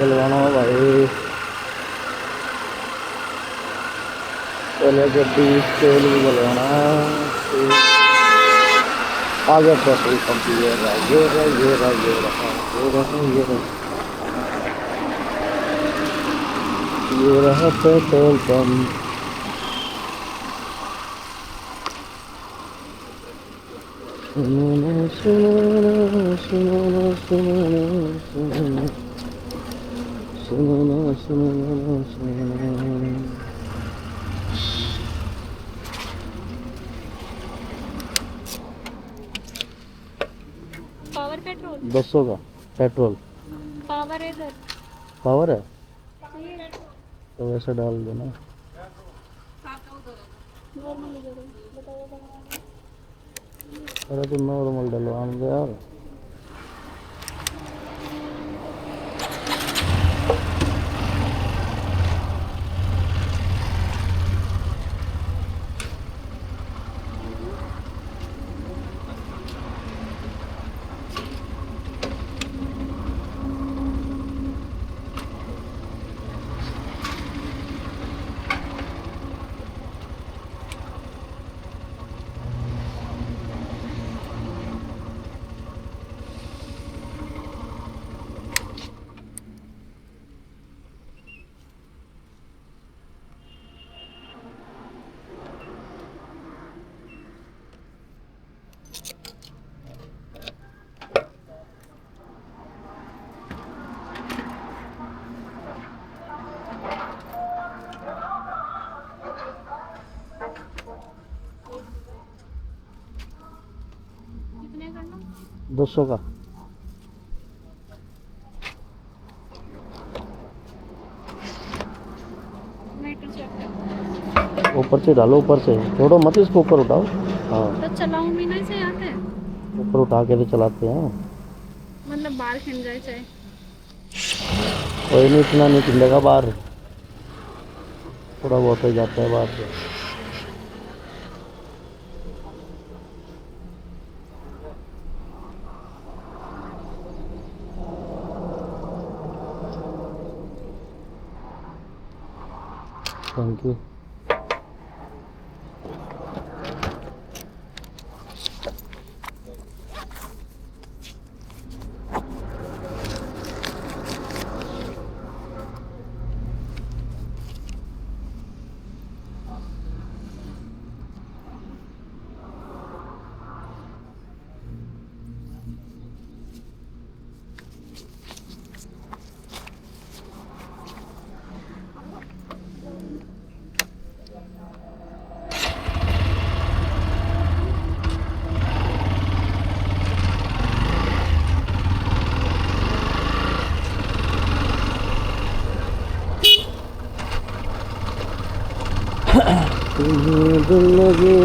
चलवाना भाई पहले गड्डी तेल भी डलवाना आगे पेट्रोल पंप ये रहा ये रहा ये रहा ये रहा ये रहा ये रहा ये रहा पेट्रोल पंप। सुनो सुनो सुनो सुनो सुनो सुनो सुनो सुनो पावर पेट्रोल 200 का पेट्रोल पावर है इधर पावर है तो वैसे डाल देना। अरे तो नॉर्मल डलवान दे यार। कितने करना 200 का मीटर चेक ऊपर से डालो ऊपर से छोड़ो मत इसको ऊपर उठाओ। हाँ तो चलाऊं भी नहीं से आते ऊपर उठा के तो चलाते हैं। मतलब बाहर खिन जाए चाहे कोई नहीं इतना नहीं खिलेगा बाहर थोड़ा बहुत हो जाता है बाहर से। Thank you. तुम्हें दिल लगे